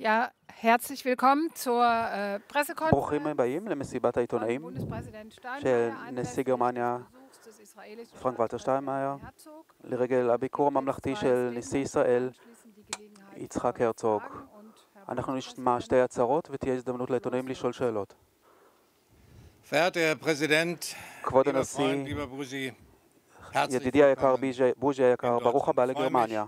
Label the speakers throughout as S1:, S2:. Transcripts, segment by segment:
S1: Ja, herzlich willkommen zur
S2: ברוכים
S1: Pressekonferenz
S2: הבאים למסיבת
S1: von
S2: העיתונאים
S1: Bundespräsident
S2: של
S1: Steinmeier
S2: נשיא
S1: anlässlich des
S2: גרמניה
S1: Besuchs des israelischen
S2: פרנק ולטר
S1: Staatspräsidenten
S2: שטיינמאייר
S1: Herzog.
S2: לרגל
S1: Es
S2: הביקור
S1: gibt jetzt
S2: הממלכתי
S1: zwei
S2: של נשיא
S1: Statements und
S2: ישראל
S1: anschließend die Gelegenheit
S2: יצחק
S1: für
S2: הרצוג.
S1: Fragen und Herr
S2: אנחנו נשמע
S1: Bundespräsident,
S2: שתי הצהרות ותהיה הזדמנות לעיתונאים לשאול שאלות.
S3: Verehrter Herr Präsident,
S2: כבוד
S3: lieber
S2: הנשיא,
S3: Freund, lieber Bougie, herzlich
S2: ידידי היקר
S3: willkommen.
S2: בוז'י היקר, ברוך הבא לגרמניה.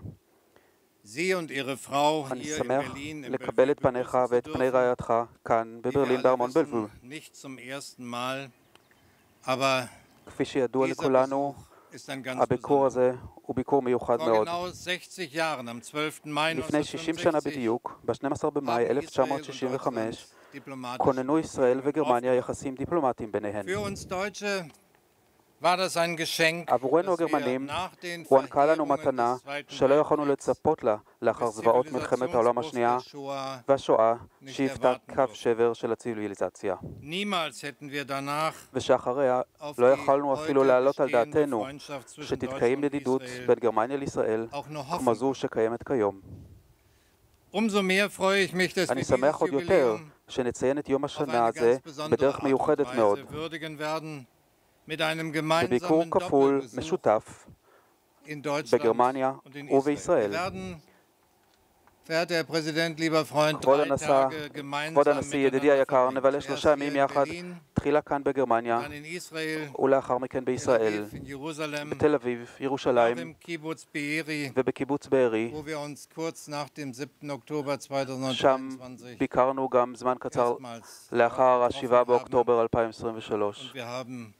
S3: Sie und Ihre Frau
S2: אני
S3: hier in
S2: שמח
S3: Berlin im
S2: לקבל את
S3: Bellevue
S2: פניך
S3: begrüßen zu
S2: ואת פני
S3: dürfen.
S2: רעייתך כאן
S3: Wie wir
S2: בברלין
S3: alle
S2: בארמון בלבו.
S3: wissen, nicht zum ersten Mal, aber
S2: כפי שידוע
S3: dieser
S2: לכולנו,
S3: Besuch ist ein ganz
S2: הביקור
S3: besonderer.
S2: הזה הוא ביקור מיוחד
S3: Vor
S2: מאוד.
S3: genau 60 Jahren, am 12. Mai
S2: לפני 60 שנה
S3: 1965,
S2: בדיוק, ב-12 במאי
S3: haben Israel und
S2: 1965,
S3: Deutschland diplomatisch
S2: כוננו ישראל וגרמניה יחסים דיפלומטיים ביניהן.
S3: Für uns Deutsche war das ein Geschenk,
S2: עבורנו
S3: dass wir
S2: הגרמנים
S3: nach den
S2: הוענקה לנו
S3: Verheerungen
S2: מתנה
S3: des Zweiten
S2: שלא יכולנו
S3: Weltkriegs
S2: לצפות לה לאחר
S3: des
S2: זוועות מלחמת העולם השנייה
S3: Zivilisationsbruchs der Shoah
S2: והשואה
S3: nicht
S2: שהיוותה
S3: erwarten
S2: קו
S3: durften.
S2: שבר של הציוויליזציה,
S3: Niemals hätten wir danach
S2: ושאחריה
S3: auf
S2: לא
S3: die
S2: יכולנו אפילו
S3: heute
S2: להעלות על
S3: bestehende
S2: דעתנו
S3: Freundschaft zwischen
S2: שתתקיים
S3: Deutschland und
S2: ידידות
S3: Israel
S2: בין גרמניה לישראל
S3: auch nur
S2: כמו
S3: hoffen.
S2: זו שקיימת כיום.
S3: Umso mehr freue ich mich, dass wir
S2: אני
S3: dieses
S2: שמח עוד יותר
S3: Jubiläum
S2: שנציין את יום
S3: auf
S2: השנה
S3: eine
S2: הזה
S3: ganz besondere
S2: בדרך
S3: Art und
S2: מיוחדת מאוד,
S3: Weise würdigen werden, mit einem
S2: בביקור
S3: gemeinsamen
S2: כפול
S3: Doppelbesuch
S2: משותף
S3: in Deutschland
S2: בגרמניה
S3: und in
S2: ובישראל.
S3: Israel. Wir werden, verehrter Herr Präsident, lieber Freund,
S2: כבוד
S3: 3 Tage
S2: כבוד
S3: gemeinsam
S2: הנשיא, ידידי
S3: miteinander
S2: היקר,
S3: verbringen.
S2: נבלה
S3: Zuerst
S2: 3
S3: hier
S2: ימים
S3: in
S2: יחד,
S3: Berlin,
S2: תחילה כאן בגרמניה
S3: dann in Israel,
S2: ולאחר מכן
S3: Tel
S2: בישראל,
S3: Aviv, in Jerusalem,
S2: בתל אביב,
S3: auch
S2: ירושלים
S3: im Kibbutz Be'eri,
S2: ובקיבוץ בארי.
S3: wo wir uns kurz nach dem 7. Oktober
S2: שם
S3: 2023
S2: ביקרנו גם זמן קצר
S3: erstmals
S2: לאחר
S3: getroffen
S2: ה-7
S3: haben.
S2: באוקטובר 2023,
S3: Und wir haben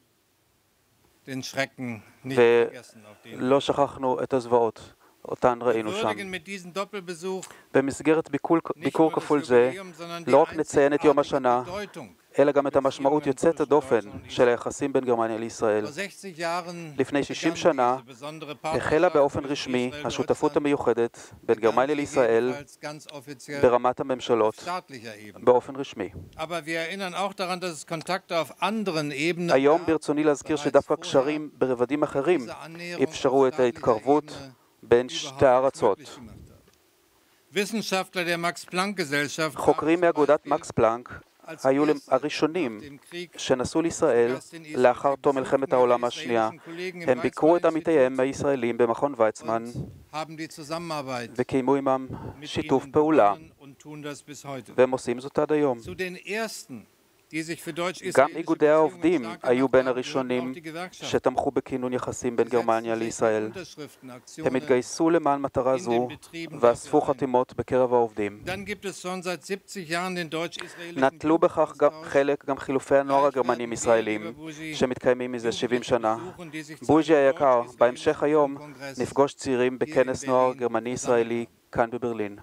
S3: den Schrecken nicht
S2: ו-
S3: vergessen, auf den
S2: לא שכחנו את הזוועות אותן
S3: wir
S2: ראינו שם.
S3: würdigen mit diesem Doppelbesuch
S2: במסגרת
S3: nicht
S2: ביקור
S3: nur das
S2: כפול זה,
S3: Jubiläum, sondern die
S2: לא רק נציין את יום
S3: einzigartige
S2: השנה,
S3: Bedeutung.
S2: אלא גם את המשמעות יוצאת הדופן של היחסים בין גרמניה לישראל.
S3: Vor 60 Jahren
S2: לפני 60
S3: begann
S2: שנה
S3: diese besondere
S2: החלה
S3: Partnerschaft
S2: באופן
S3: zwischen
S2: רשמי
S3: Israel und
S2: השותפות
S3: Deutschland,
S2: המיוחדת בין גרמניה
S3: begann sie
S2: לישראל
S3: ebenfalls ganz offiziell
S2: ברמת
S3: auf
S2: הממשלות
S3: staatlicher Ebene.
S2: באופן רשמי.
S3: Aber wir erinnern auch daran, dass es Kontakte auf anderen Ebenen
S2: היום
S3: gab,
S2: ברצוני להזכיר
S3: bereits
S2: שדווקא
S3: vorher
S2: קשרים ברבדים אחרים
S3: diese Annäherung
S2: אפשרו
S3: auf
S2: את
S3: staatlicher
S2: ההתקרבות
S3: Ebene
S2: בין שתי
S3: überhaupt
S2: הארצות.
S3: möglich gemacht haben. Wissenschaftler der Max-Planck-Gesellschaft
S2: חוקרים
S3: haben
S2: מאגודת
S3: zum
S2: מקס
S3: Beispiel
S2: פלנק
S3: als
S2: היו
S3: erste
S2: הראשונים
S3: nach dem Krieg
S2: שנסעו לישראל
S3: Gast in Israel.
S2: לאחר
S3: Sie
S2: תום
S3: besuchten
S2: מלחמת
S3: ihre
S2: העולם השנייה.
S3: israelischen Kollegen im
S2: הם ביקרו את עמיתיהם
S3: Weizmann-Institut
S2: הישראלים במכון ויצמן
S3: und haben die Zusammenarbeit
S2: וקיימו עמם
S3: mit
S2: שיתוף
S3: ihnen
S2: פעולה,
S3: begonnen und tun das bis heute.
S2: והם עושים זאת עד היום.
S3: Zu den ersten, die sich für
S2: גם
S3: deutsch-israelische
S2: איגודי
S3: Beziehungen
S2: העובדים
S3: stark
S2: היו
S3: gemacht
S2: בין
S3: haben, gehörten
S2: הראשונים
S3: auch die Gewerkschaften.
S2: שתמכו בכינון יחסים בין
S3: Sie
S2: גרמניה
S3: setzten sich
S2: לישראל.
S3: mit Unterschriftenaktionen.
S2: הם התגייסו למען מטרה
S3: in
S2: זו
S3: den Betrieben
S2: ואספו
S3: dafür ein.
S2: חתימות בקרב העובדים.
S3: Dann gibt es schon seit 70 Jahren den deutsch-israelischen
S2: נטלו בכך גם
S3: Jugendaustausch.
S2: חלק גם חילופי הנוער
S3: Gleich werden
S2: הגרמנים-ישראלים
S3: wir, lieber Bougie,
S2: שמתקיימים מזה 70
S3: Jugendliche
S2: שנה.
S3: besuchen, die sich zu
S2: בוז'י
S3: einem
S2: היקר,
S3: deutsch-israelischen
S2: בהמשך היום
S3: Kongress
S2: נפגוש צעירים בכנס נוער
S3: ברלין
S2: גרמני-ישראלי כאן בברלין.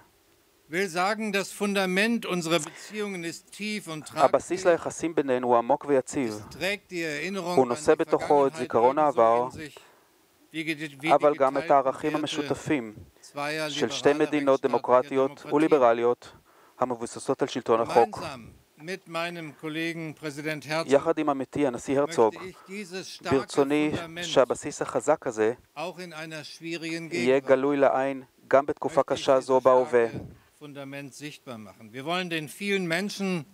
S3: will sagen, das Fundament unserer Beziehungen ist tief und
S2: הבסיס
S3: tragfähig.
S2: ליחסים בינינו הוא עמוק ויציב.
S3: Es trägt die Erinnerung
S2: הוא
S3: an
S2: נושא
S3: die
S2: בתוכו את
S3: Vergangenheit
S2: זיכרון
S3: ebenso
S2: העבר,
S3: in sich, wie die
S2: אבל גם את
S3: geteilten
S2: הערכים
S3: Werte
S2: המשותפים
S3: zweier
S2: של שתי
S3: liberaler
S2: מדינות
S3: rechtsstaatlicher
S2: דמוקרטיות
S3: Demokratien.
S2: וליברליות המבוססות על שלטון החוק.
S3: Gemeinsam mit meinem Kollegen Präsident Herzog
S2: יחד עם עמיתי הנשיא הרצוג,
S3: möchte ich dieses starke
S2: ברצוני
S3: Fundament
S2: שהבסיס החזק הזה
S3: auch in einer schwierigen
S2: יהיה
S3: Gegenwart
S2: גלוי לעין גם בתקופה
S3: möchte ich
S2: קשה
S3: dieses
S2: זו בהווה.
S3: starke Fundament sichtbar machen. Wir wollen den vielen Menschen,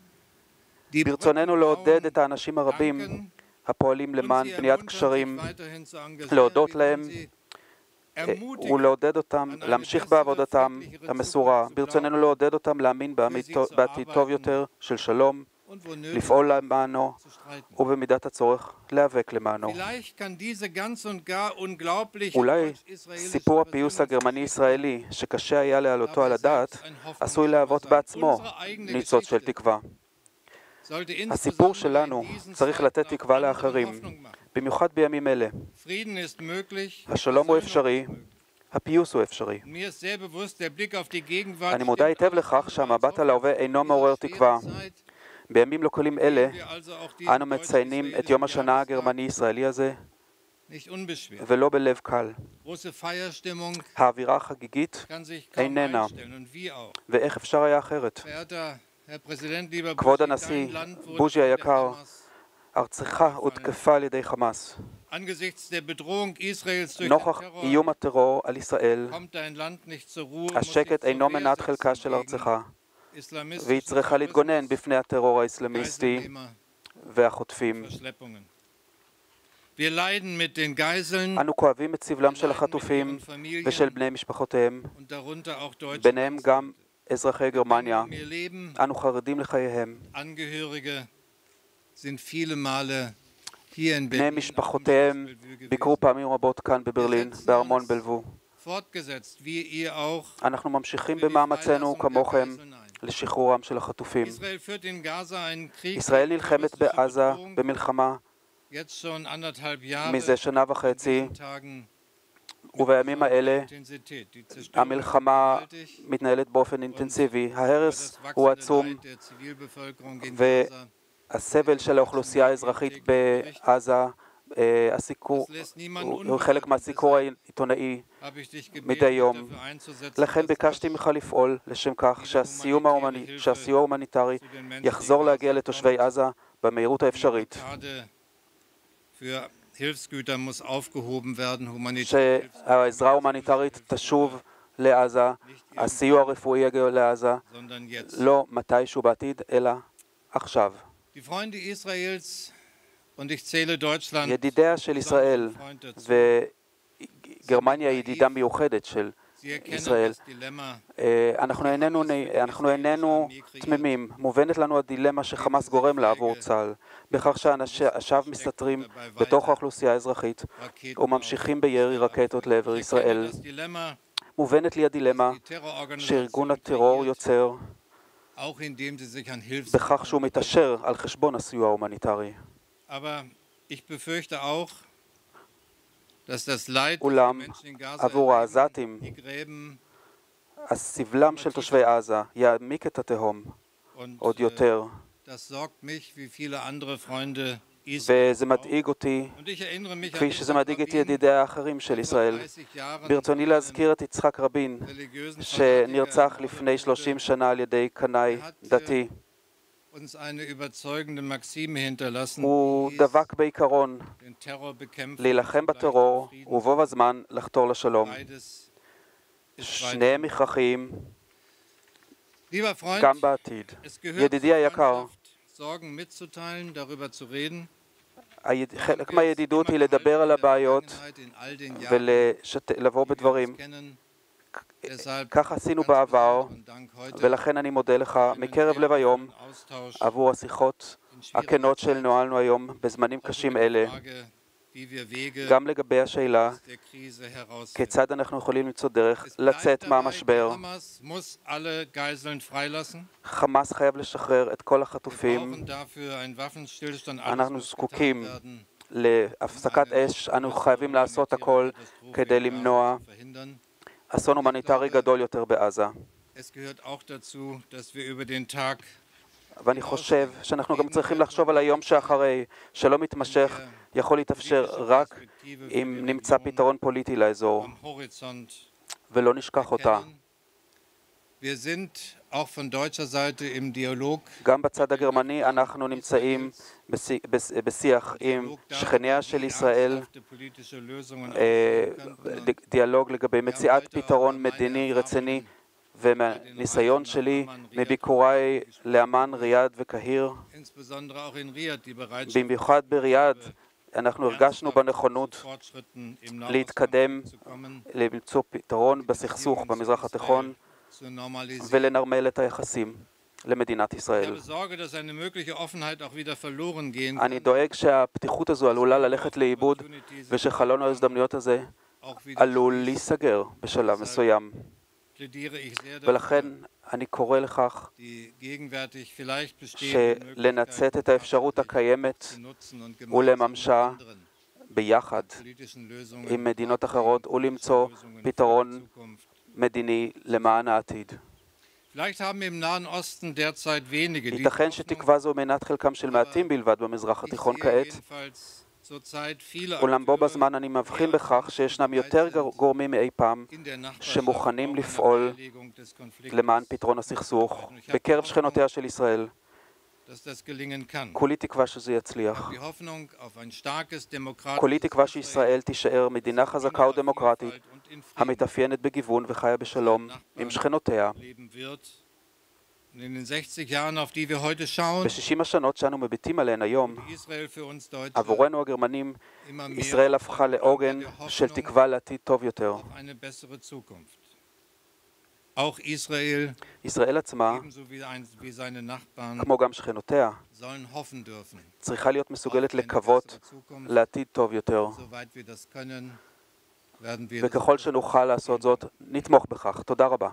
S3: die
S2: ברצוננו
S3: Brücken
S2: לעודד
S3: bauen,
S2: את האנשים הרבים
S3: danken
S2: הפועלים
S3: und
S2: למען
S3: sie
S2: בניית
S3: ermuntern,
S2: קשרים,
S3: sich weiterhin zu engagieren.
S2: להודות
S3: Wir
S2: להם
S3: wollen sie ermutigen,
S2: ולעודד אותם
S3: an eine
S2: להמשיך
S3: bessere,
S2: בעבודתם
S3: friedlichere
S2: המסורה.
S3: Zukunft zu
S2: ברצוננו
S3: glauben,
S2: לעודד אותם להאמין בעתיד טוב יותר של שלום,
S3: und wo nötig
S2: לפעול למענו
S3: zu streiten.
S2: ובמידת הצורך להיאבק למענו.
S3: Vielleicht kann diese ganz und gar unglaubliche
S2: אולי
S3: deutsch-israelische
S2: סיפור הפיוס
S3: Versöhnungsgeschichte
S2: הגרמני-ישראלי, שקשה היה להעלותו על הדעת, עשוי להוות בעצמו ניצוץ של תקווה.
S3: sollte
S2: הסיפור
S3: insbesondere
S2: שלנו
S3: in diesen
S2: צריך
S3: Zeiten
S2: לתת
S3: auch
S2: תקווה
S3: anderen
S2: לאחרים,
S3: Hoffnung machen.
S2: במיוחד בימים אלה.
S3: Frieden ist möglich,
S2: השלום הוא
S3: Versöhnung
S2: אפשרי,
S3: ist möglich.
S2: הפיוס הוא אפשרי.
S3: Mir ist sehr bewusst, der Blick auf die Gegenwart
S2: אני מודע
S3: stimmt
S2: היטב
S3: alles
S2: לכך
S3: andere
S2: שהמבט
S3: als
S2: על ההווה
S3: Hoffnung.
S2: אינו
S3: In
S2: מעורר
S3: dieser schweren
S2: תקווה.
S3: Zeit
S2: בימים לא קלים אלה,
S3: begehen wir also auch diesen
S2: אנו מציינים את יום השנה
S3: deutsch-israelischen
S2: הגרמני-ישראלי הזה,
S3: Jahrestag nicht unbeschwert.
S2: ולא בלב קל.
S3: Große Feierstimmung
S2: האווירה החגיגית
S3: kann sich kaum
S2: איננה,
S3: einstellen und wie auch.
S2: ואיך אפשר היה אחרת?
S3: Verehrter Herr Präsident, lieber
S2: כבוד
S3: Bougie,
S2: הנשיא,
S3: dein Land wurde
S2: בוז'י
S3: von der
S2: היקר,
S3: Hamas
S2: ארצך הותקפה על ידי חמאס.
S3: angesichts der Bedrohung Israels durch den
S2: נוכח
S3: Terror
S2: איום הטרור על ישראל,
S3: kommt dein Land nicht zur Ruhe, muss sich
S2: השקט
S3: zur
S2: אינו
S3: Wehr
S2: מנת
S3: setzen
S2: חלקה של
S3: gegen
S2: ארצך. והיא צריכה להתגונן בפני הטרור האסלאמיסטי והחוטפים. אנו כואבים את סבלם של החטופים ושל בני משפחותיהם, ביניהם גם אזרחי גרמניה. אנו חרדים לחייהם. בני משפחותיהם ביקרו פעמים רבות כאן בברלין, בארמון בלבו. אנחנו ממשיכים במאמצינו כמוכם לשחרורם של החטופים. ישראל נלחמת בעזה במלחמה מזה שנה וחצי, ובימים האלה המלחמה מתנהלת באופן אינטנסיבי. ההרס הוא עצום, והסבל של האוכלוסייה האזרחית בעזה, הוא חלק מהסיקור העיתונאי מדי יום. לכן ביקשתי ממך לפעול לשם כך שהסיוע ההומניטרי יחזור להגיע לתושבי עזה במהירות האפשרית, שהעזרה ההומניטרית תשוב לעזה, הסיוע הרפואי יגיע לעזה, לא מתישהו בעתיד, אלא עכשיו. ידידיה של ישראל, וגרמניה היא ידידה מיוחדת של ישראל, אנחנו איננו תמימים. מובנת לנו הדילמה שחמאס גורם לה עבור צה"ל, בכך שאנשיו מסתתרים בתוך האוכלוסייה האזרחית וממשיכים בירי רקטות לעבר ישראל. מובנת לי הדילמה שארגון הטרור יוצר בכך שהוא מתעשר על חשבון הסיוע ההומניטרי. אולם עבור העזתים, הסבלם של תושבי עזה יעמיק את התהום עוד יותר, וזה מדאיג אותי כפי שזה מדאיג את ידידי האחרים של ישראל. ברצוני להזכיר את יצחק רבין, שנרצח לפני 30 שנה על ידי קנאי דתי. הוא דבק בעיקרון להילחם בטרור ובו בזמן לחתור לשלום. שניהם הכרחיים גם בעתיד. ידידי היקר, חלק מהידידות היא לדבר על הבעיות ולבוא בדברים. כך עשינו בעבר, ולכן אני מודה לך מקרב לב היום עבור השיחות הכנות שנוהלנו היום בזמנים קשים אלה, גם לגבי השאלה כיצד אנחנו יכולים למצוא דרך לצאת מהמשבר. חמאס חייב לשחרר את כל החטופים. אנחנו זקוקים להפסקת אש. אנו חייבים לעשות הכל כדי למנוע אסון הומניטרי גדול יותר בעזה. ואני חושב שאנחנו גם צריכים לחשוב על היום שאחרי, שלא מתמשך, יכול להתאפשר רק אם נמצא פתרון פוליטי לאזור, ולא נשכח אותה. גם בצד הגרמני אנחנו נמצאים בשיח עם שכניה של ישראל, דיאלוג לגבי מציאת פתרון מדיני רציני, ומניסיון שלי מביקוריי לאמן, ריאד וקהיר, במיוחד בריאד, אנחנו הרגשנו בנכונות להתקדם, למצוא פתרון בסכסוך במזרח התיכון ולנרמל את היחסים למדינת ישראל. אני דואג שהפתיחות הזו עלולה ללכת לאיבוד ושחלון ההזדמנויות הזה עלול להיסגר בשלב מסוים. ולכן אני קורא לכך שלנצט את האפשרות הקיימת ולממשה ביחד עם מדינות אחרות ולמצוא פתרון מדיני למען העתיד. ייתכן שתקווה זו מנת חלקם של מעטים בלבד במזרח התיכון כעת, אולם בו בזמן אני מבחין בכך שישנם יותר גורמים מאי פעם שמוכנים לפעול למען פתרון הסכסוך בקרב שכנותיה של ישראל. כולי תקווה שזה יצליח. כולי תקווה שישראל תישאר מדינה חזקה ודמוקרטית המתאפיינת בגיוון וחיה בשלום עם שכנותיה.
S3: In den 60 Jahren, auf die wir heute schauen,
S2: ב-60 השנות שאנו מביטים עליהן היום,
S3: Israel für uns Deutsche
S2: עבורנו הגרמנים,
S3: immer mehr
S2: ישראל הפכה לעוגן של תקווה לעתיד טוב יותר.
S3: auf eine bessere Zukunft. Auch Israel,
S2: ישראל עצמה,
S3: ebenso wie seine Nachbarn,
S2: כמו גם שכנותיה,
S3: sollen hoffen dürfen,
S2: צריכה להיות מסוגלת לקוות לעתיד טוב יותר.
S3: soweit wir das können, werden wir das
S2: וככל שנוכל לעשות זאת, נתמוך בכך. תודה רבה.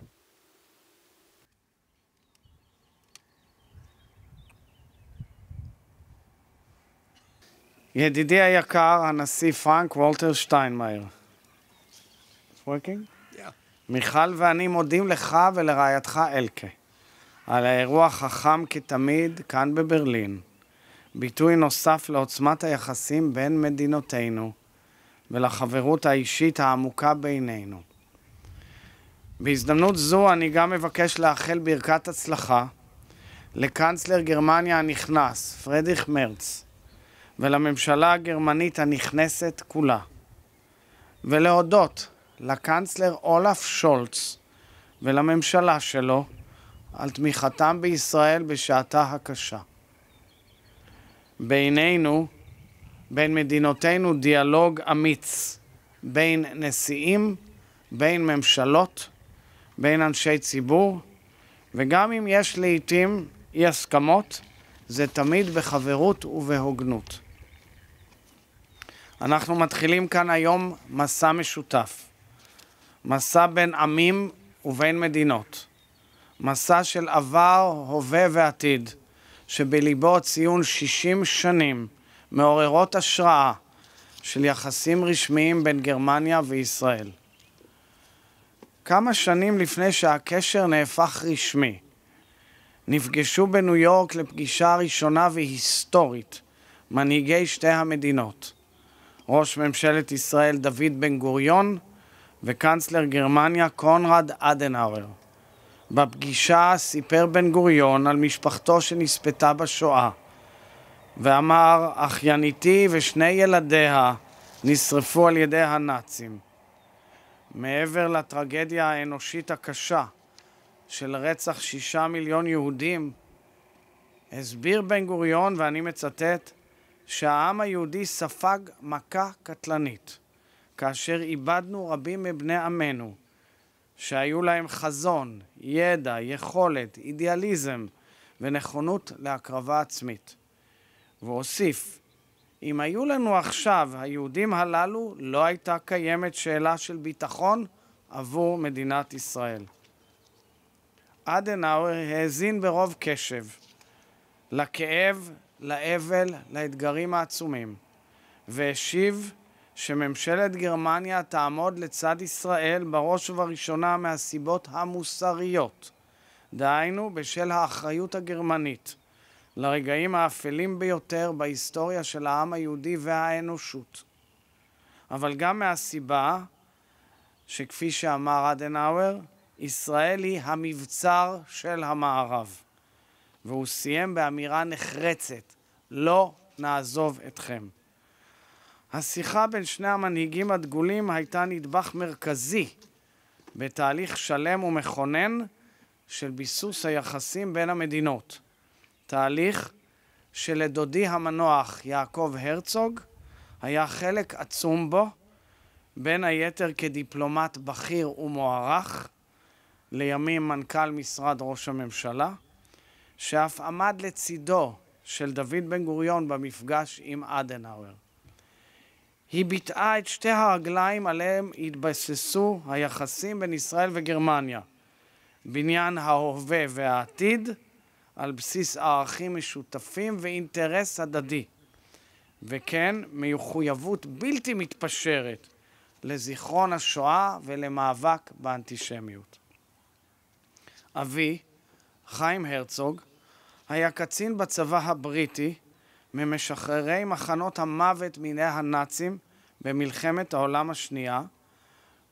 S4: ידידי היקר, הנשיא פרנק וולטר שטיינמאייר. It's working? מיכל ואני מודים לך ולרעייתך אלקה על האירוע החכם כתמיד כאן בברלין, ביטוי נוסף לעוצמת היחסים בין מדינותינו ולחברות האישית העמוקה בינינו. בהזדמנות זו אני גם מבקש לאחל ברכת הצלחה לקנצלר גרמניה הנכנס, פרידריך מרץ, ולממשלה הגרמנית הנכנסת כולה, ולהודות לקנצלר אולף שולץ ולממשלה שלו על תמיכתם בישראל בשעתה הקשה. בינינו, בין מדינותינו דיאלוג אמיץ, בין נשיאים, בין ממשלות, בין אנשי ציבור, וגם אם יש לעתים אי הסכמות, זה תמיד בחברות ובהוגנות. אנחנו מתחילים כאן היום מסע משותף. מסע בין עמים ובין מדינות. מסע של עבר, הווה ועתיד, שבליבו ציון 60 שנים מעוררות השראה של יחסים רשמיים בין גרמניה וישראל. כמה שנים לפני שהקשר נהפך רשמי, נפגשו בניו יורק לפגישה ראשונה והיסטורית מנהיגי שתי המדינות, ראש ממשלת ישראל דוד בן גוריון וקנצלר גרמניה קונרד אדנאואר. בפגישה סיפר בן גוריון על משפחתו שנספתה בשואה, ואמר, אחייניתי ושני ילדיה נשרפו על ידי הנאצים. מעבר לטרגדיה האנושית הקשה של רצח 6 מיליון יהודים, הסביר בן גוריון, ואני מצטט, שהעם היהודי ספג מכה קטלנית, כאשר איבדנו רבים מבני עמנו, שהיו להם חזון, ידע, יכולת, אידיאליזם ונכונות להקרבה עצמית. והוסיף, אם היו לנו עכשיו היהודים הללו, לא הייתה קיימת שאלה של ביטחון עבור מדינת ישראל. אדנאואר האזין ברוב קשב לכאב, לאבל, לאתגרים העצומים, והשיב שממשלת גרמניה תעמוד לצד ישראל בראש ובראשונה מהסיבות המוסריות, דהיינו בשל האחריות הגרמנית לרגעים האפלים ביותר בהיסטוריה של העם היהודי והאנושות. אבל גם מהסיבה שכפי שאמר אדנאואר, ישראל היא המבצר של המערב. והוא סיים באמירה נחרצת, לא נעזוב אתכם. השיחה בין שני המנהיגים הדגולים הייתה נדבך מרכזי בתהליך שלם ומכונן של ביסוס היחסים בין המדינות. תהליך שלדודי המנוח יעקב הרצוג היה חלק עצום בו, בין היתר כדיפלומט בכיר ומוערך, לימים מנכ"ל משרד ראש הממשלה, שאף עמד לצידו של דוד בן גוריון במפגש עם אדנאואר. היא ביטאה את שתי הרגליים עליהם התבססו היחסים בין ישראל וגרמניה, בניין ההווה והעתיד, על בסיס ערכים משותפים ואינטרס הדדי, וכן מחויבות בלתי מתפשרת לזיכרון השואה ולמאבק באנטישמיות. אבי, חיים הרצוג, היה קצין בצבא הבריטי, ממשחררי מחנות המוות מיני הנאצים במלחמת העולם השנייה,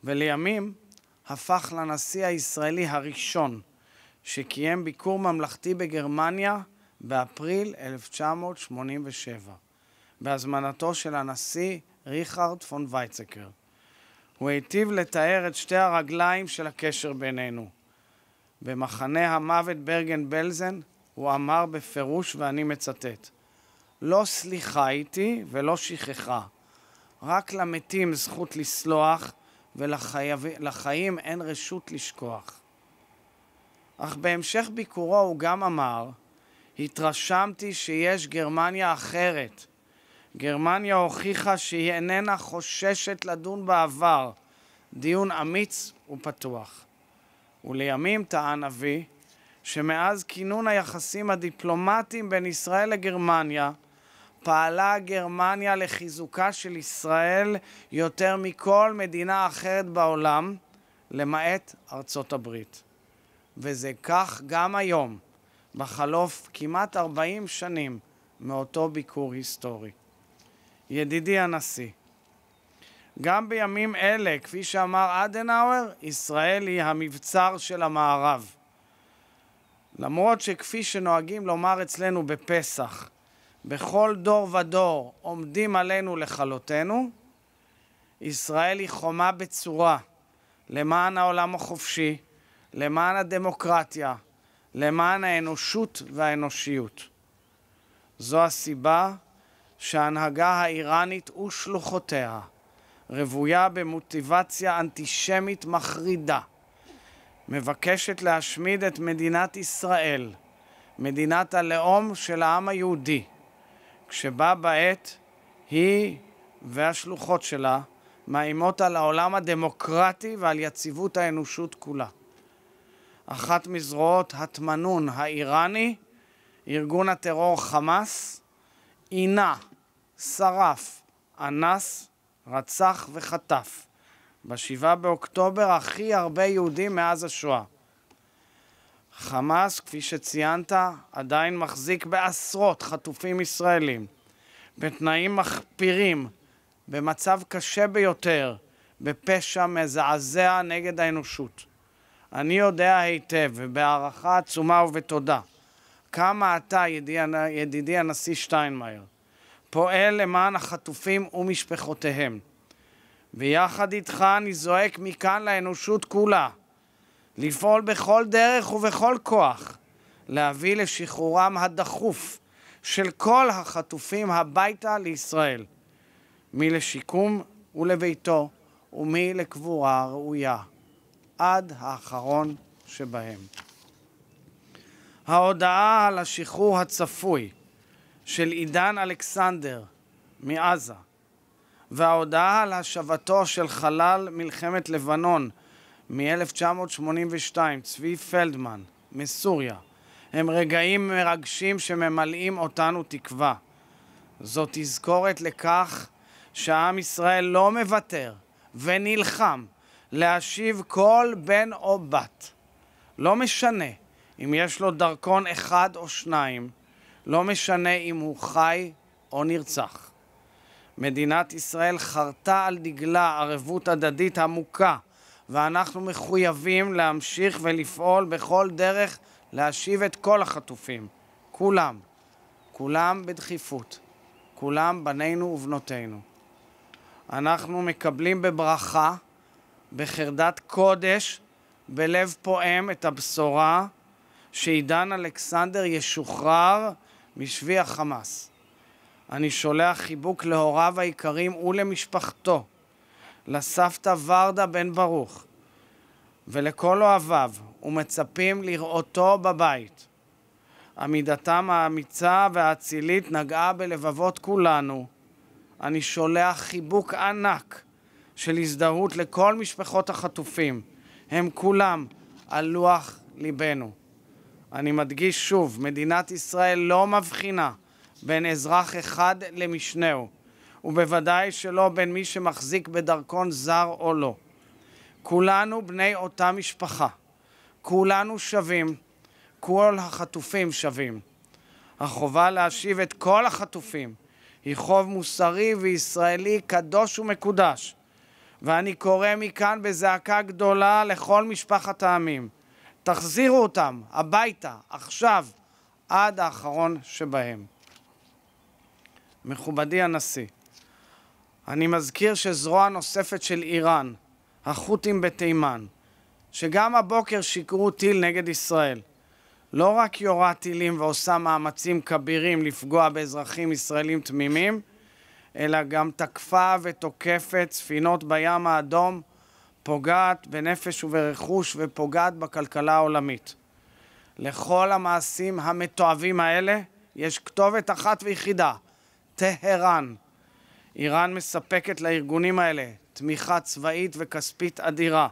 S4: ולימים הפך לנשיא הישראלי הראשון שקיים ביקור ממלכתי בגרמניה באפריל 1987, בהזמנתו של הנשיא ריכרד פון וייצקר. הוא היטיב לתאר את שתי הרגליים של הקשר בינינו. במחנה המוות ברגן-בלזן הוא אמר בפירוש, ואני מצטט: לא סליחה איתי ולא שכחה, רק למתים זכות לסלוח ולחיים אין רשות לשכוח. אך בהמשך ביקורו הוא גם אמר: התרשמתי שיש גרמניה אחרת. גרמניה הוכיחה שהיא איננה חוששת לדון בעבר, דיון אמיץ ופתוח. ולימים טען אבי שמאז כינון היחסים הדיפלומטיים בין ישראל לגרמניה, פעלה גרמניה לחיזוקה של ישראל יותר מכל מדינה אחרת בעולם, למעט ארצות הברית. וזה כך גם היום, בחלוף כמעט 40 שנים מאותו ביקור היסטורי. ידידי הנשיא, גם בימים אלה, כפי שאמר אדנאואר, ישראל היא המבצר של המערב. למרות שכפי שנוהגים לומר אצלנו בפסח, בכל דור ודור עומדים עלינו לכלותנו, ישראל היא חומה בצורה למען העולם החופשי, למען הדמוקרטיה, למען האנושות והאנושיות. זו הסיבה שההנהגה האיראנית ושלוחותיה רבויה במוטיבציה אנטישמית מחרידה, מבקשת להשמיד את מדינת ישראל, מדינת הלאום של העם היהודי, כשבה בעת היא והשלוחות שלה מאיימות על העולם הדמוקרטי ועל יציבות האנושות כולה. אחת מזרועות התמנון האיראני, ארגון הטרור חמאס, עינה, שרף, אנס, רצח וחטף ב7 באוקטובר הכי הרבה יהודים מאז השואה. חמאס, כפי שציינת, עדיין מחזיק בעשרות חטופים ישראלים, בתנאים מחפירים, במצב קשה ביותר, בפשע מזעזע נגד האנושות. אני יודע היטב ובהערכה עצומה ובתודה כמה אתה, ידידי הנשיא שטיינמאייר, פועל למען החטופים ומשפחותיהם. ויחד איתך אני זועק מכאן לאנושות כולה, לפעול בכל דרך ובכל כוח, להביא לשחרורם הדחוף של כל החטופים הביתה לישראל, מי לשיקום ולביתו ומי לקבורה ראויה, עד האחרון שבהם. ההודעה על השחרור הצפוי של עידן אלכסנדר מעזה, וההודעה על השבתו של חלל מלחמת לבנון מ-1982, צבי פלדמן, מסוריה, הם רגעים מרגשים שממלאים אותנו תקווה. זאת תזכורת לכך שהעם ישראל לא מוותר ונלחם להשיב כל בן או בת. לא משנה אם יש לו דרכון אחד או שניים, לא משנה אם הוא חי או נרצח. מדינת ישראל חרתה על דגלה ערבות הדדית עמוקה, ואנחנו מחויבים להמשיך ולפעול בכל דרך להשיב את כל החטופים. כולם, כולם בדחיפות, כולם בנינו ובנותינו. אנחנו מקבלים בברכה, בחרדת קודש, בלב פועם את הבשורה שעידן אלכסנדר ישוחרר משבי החמאס. אני שולח חיבוק להוריו היקרים ולמשפחתו, לסבתא ורדה בן ברוך ולכל אוהביו, ומצפים לראותו בבית. עמידתם האמיצה והאצילית נגעה בלבבות כולנו. אני שולח חיבוק ענק של הזדהות לכל משפחות החטופים, הם כולם על לוח ליבנו. אני מדגיש שוב, מדינת ישראל לא מבחינה בין אזרח אחד למשנהו, ובוודאי שלא בין מי שמחזיק בדרכון זר או לא. כולנו בני אותה משפחה, כולנו שווים, כל החטופים שווים. החובה להשיב את כל החטופים היא חוב מוסרי וישראלי קדוש ומקודש, ואני קורא מכאן בזעקה גדולה לכל משפחת העמים, תחזירו אותם הביתה עכשיו עד האחרון שבהם. מכובדי הנשיא, אני מזכיר שזרוע נוספת של איראן, החות'ים בתימן, שגם הבוקר שיקרו טיל נגד ישראל. לא רק יורה טילים ועושה מאמצים כבירים לפגוע באזרחים ישראלים תמימים, אלא גם תקפה ותוקפת ספינות בים האדום, פוגעת בנפש וברכוש ופוגעת בכלכלה העולמית. לכל המעשים המתועבים האלה יש כתובת אחת ויחידה, טהרן. איראן מספקת לארגונים האלה תמיכה צבאית וכספית אדירה,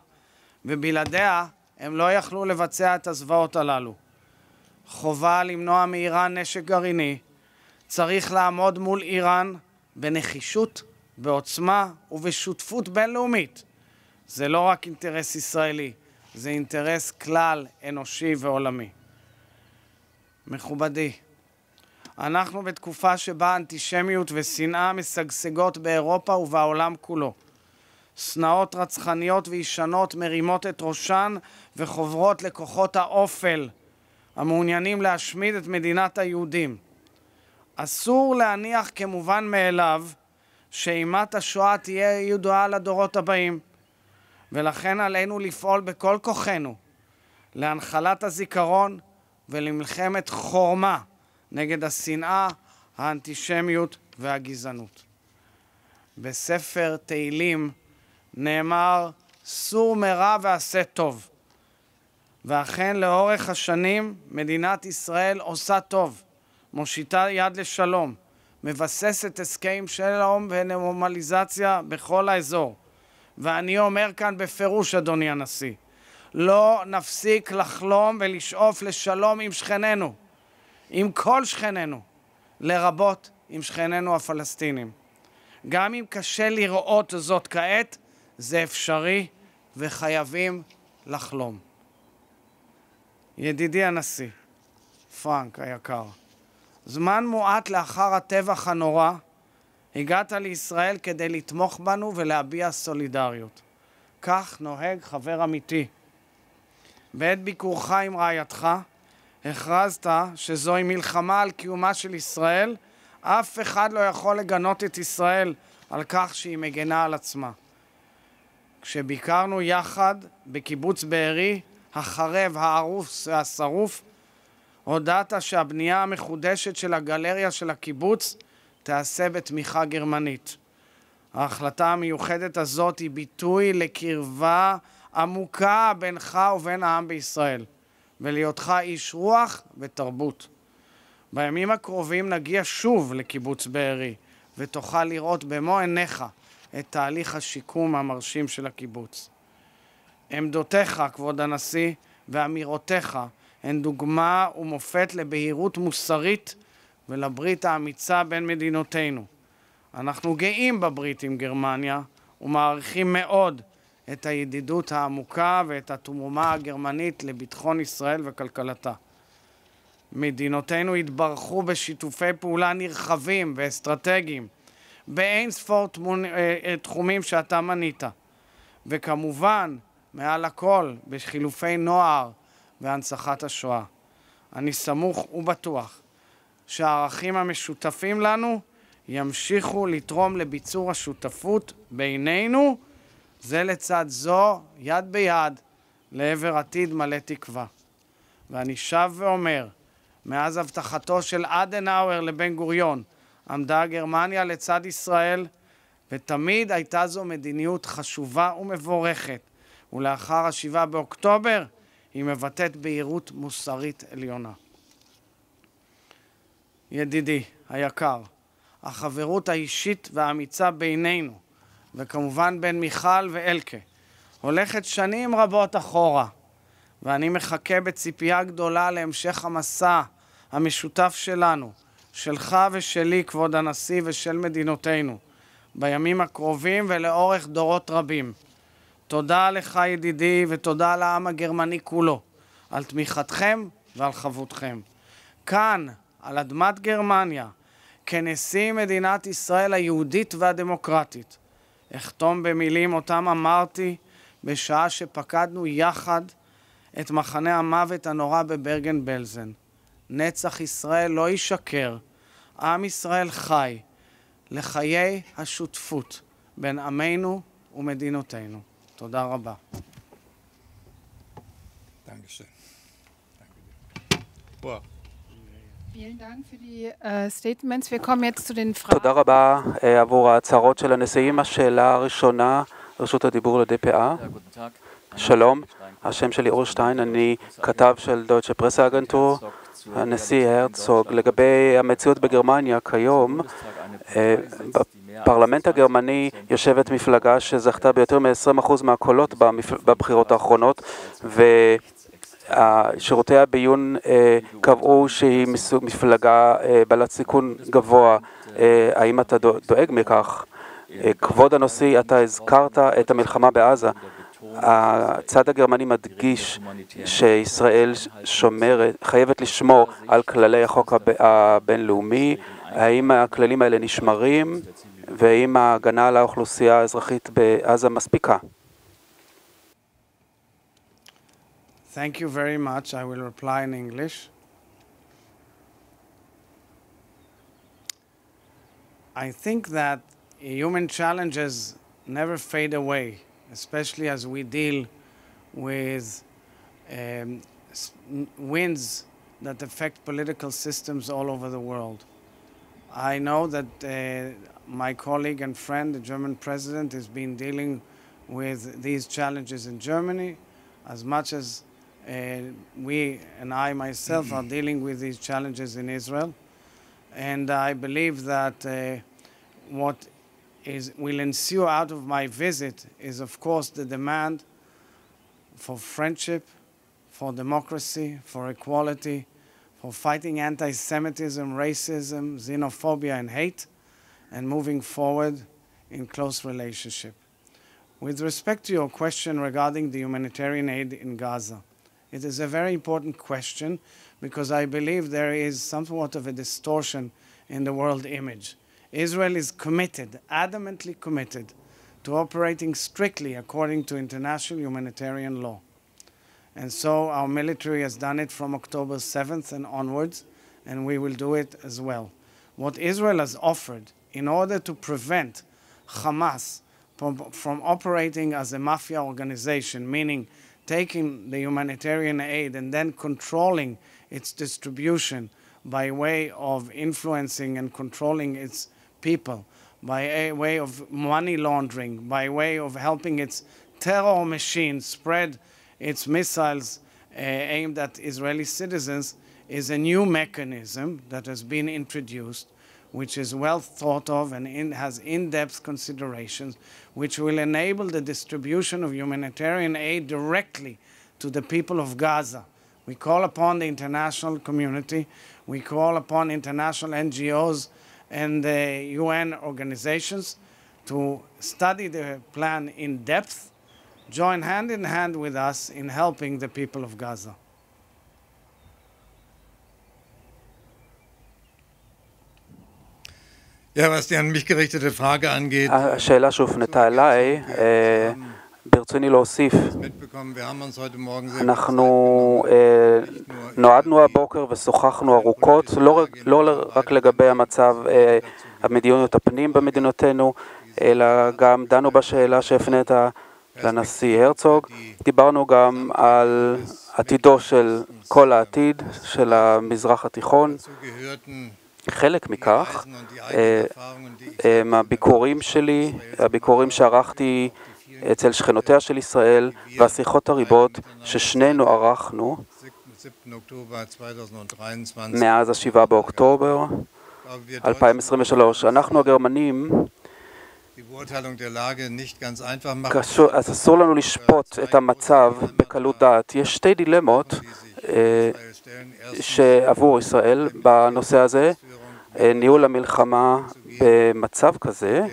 S4: ובלעדיה הם לא יכלו לבצע את הזוועות הללו. חובה למנוע מאיראן נשק גרעיני, צריך לעמוד מול איראן בנחישות, בעוצמה ובשותפות בינלאומית. זה לא רק אינטרס ישראלי, זה אינטרס כלל אנושי ועולמי. מכובדי, אנחנו בתקופה שבה אנטישמיות ושנאה משגשגות באירופה ובעולם כולו. שנאות רצחניות וישנות מרימות את ראשן וחוברות לכוחות האופל, המעוניינים להשמיד את מדינת היהודים. אסור להניח כמובן מאליו שאימת השואה תהיה ידועה לדורות הבאים, ולכן עלינו לפעול בכל כוחנו להנחלת הזיכרון ולמלחמת חורמה נגד השנאה, האנטישמיות והגזענות. בספר תהילים נאמר, סור מרע ועשה טוב. ואכן לאורך השנים מדינת ישראל עושה טוב, מושיטה יד לשלום, מבססת הסכם שלום ונורמליזציה בכל האזור. ואני אומר כאן בפירוש, אדוני הנשיא, לא נפסיק לחלום ולשאוף לשלום עם שכנינו, עם כל שכנינו, לרבות עם שכנינו הפלסטינים. גם אם קשה לראות זאת כעת, זה אפשרי וחייבים לחלום. ידידי הנשיא, פרנק היקר, זמן מועט לאחר הטבח הנורא, הגעת לישראל כדי לתמוך בנו ולהביע סולידריות. כך נוהג חבר אמיתי. בעת ביקורך עם רעייתך, הכרזת שזוהי מלחמה על קיומה של ישראל, אף אחד לא יכול לגנות את ישראל על כך שהיא מגנה על עצמה. כשביקרנו יחד בקיבוץ בארי, החרב, הערוס והשרוף, הודעת שהבנייה המחודשת של הגלריה של הקיבוץ תעשה בתמיכה גרמנית. ההחלטה המיוחדת הזאת היא ביטוי לקרבה עמוקה בינך ובין העם בישראל, ולהיותך איש רוח ותרבות. בימים הקרובים נגיע שוב לקיבוץ בארי, ותוכל לראות במו עיניך את תהליך השיקום המרשים של הקיבוץ. עמדותיך, כבוד הנשיא, ואמירותיך הן דוגמה ומופת לבהירות מוסרית ולברית האמיצה בין מדינותינו. אנחנו גאים בברית עם גרמניה ומעריכים מאוד את הידידות העמוקה ואת התרומה הגרמנית לביטחון ישראל וכלכלתה. מדינותינו התברכו בשיתופי פעולה נרחבים ואסטרטגיים באין ספור תחומים שאתה מנית, וכמובן מעל הכל בחילופי נוער והנצחת השואה. אני סמוך ובטוח שהערכים המשותפים לנו ימשיכו לתרום לביצור השותפות בינינו, זה לצד זו, יד ביד, לעבר עתיד מלא תקווה. ואני שב ואומר, מאז הבטחתו של אדנאואר לבן גוריון, עמדה גרמניה לצד ישראל, ותמיד הייתה זו מדיניות חשובה ומבורכת, ולאחר 7 באוקטובר היא מבטאת בהירות מוסרית עליונה. ידידי היקר, החברות האישית והאמיצה בינינו, וכמובן בין מיכל ואלקה, הולכת שנים רבות אחורה, ואני מחכה בציפייה גדולה להמשך המסע המשותף שלנו, שלך ושלי, כבוד הנשיא, ושל מדינותינו, בימים הקרובים ולאורך דורות רבים. תודה לך ידידי, ותודה לעם הגרמני כולו, על תמיכתכם ועל חברותכם. כאן, על אדמת גרמניה, כנשיא מדינת ישראל היהודית והדמוקרטית, אחתום במילים אותם אמרתי בשעה שפקדנו יחד את מחנה המוות הנורא בברגן בלזן. נצח ישראל לא ישקר, עם ישראל חי, לחיי השותפות בין עמנו ומדינותינו. תודה רבה.
S3: Dankeschön.
S1: Vielen Dank für die Statements. Wir kommen jetzt zu den
S2: תודה
S1: Fragen.
S2: רבה עבור ההצהרות של הנשיאים. השאלה הראשונה, רשות הדיבור ל-DPA. שלום, השם שלי אורשטיין, אני כתב של דויטשה פרס אגנטור. הנשיא הרצוג, לגבי המציאות בגרמניה כיום, בפרלמנט הגרמני יושבת מפלגה שזכתה ביותר מ-20% מהקולות בבחירות האחרונות, ושירותי הביון קבעו שהיא מפלגה בעלת סיכון גבוה. האם אתה דואג מכך? כבוד הנשיא, אתה הזכרת את המלחמה בעזה. הצד הגרמני מדגיש שישראל חייבת לשמור על כללי החוק הבינלאומי. האם הכללים האלה נשמרים, והאם ההגנה על האוכלוסייה האזרחית בעזה מספיקה?
S4: Thank you very much. I will reply in English. I think that human challenges never fade away, especially as we deal with winds that affect political systems all over the world. I know that my colleague and friend, the German president, has been dealing with these challenges in Germany as much as we and I myself are dealing with these challenges in Israel. And I believe that what will ensue out of my visit is, of course, the demand for friendship, for democracy, for equality, for fighting anti-Semitism, racism, xenophobia, and hate, and moving forward in close relationship. With respect to your question regarding the humanitarian aid in Gaza, it is a very important question because I believe there is somewhat of a distortion in the world image. Israel is committed, adamantly committed, to operating strictly according to international humanitarian law. And so our military has done it from October 7th and onwards, and we will do it as well. What Israel has offered in order to prevent Hamas from operating as a mafia organization, meaning taking the humanitarian aid and then controlling its distribution by way of influencing and controlling its people, by a way of money laundering, by way of helping its terror machine spread its missiles aimed at Israeli citizens, is a new mechanism that has been introduced, which is well thought of and has in-depth considerations, which will enable the distribution of humanitarian aid directly to the people of Gaza. We call upon the international community, we call upon international NGOs and UN organizations to study the plan in depth, join hand in hand with us in helping the people of Gaza.
S3: Ja, was die an mich gerichtete Frage angeht,
S2: השאלה שהופנתה אליי, ברצוני להוסיף, אנחנו נועדנו הבוקר ושוחחנו ארוכות, לא רק לגבי המצב המדיניות הפנים במדינותינו, אלא גם דנו בשאלה שהפנית לנשיא הרצוג. דיברנו גם על עתידו של כל העתיד של המזרח התיכון. חלק מכך, מהביקורים שלי, הביקורים שערכתי אצל שכנותיה של ישראל והשיחות הריבות ששנינו ערכנו מאז ה-7 באוקטובר 2023. אנחנו הגרמנים, אז אסור לנו לשפוט את המצב בקלות דעת. יש שתי דילמות שעבור ישראל בנושא הזה. ניהול המלחמה במצב כזה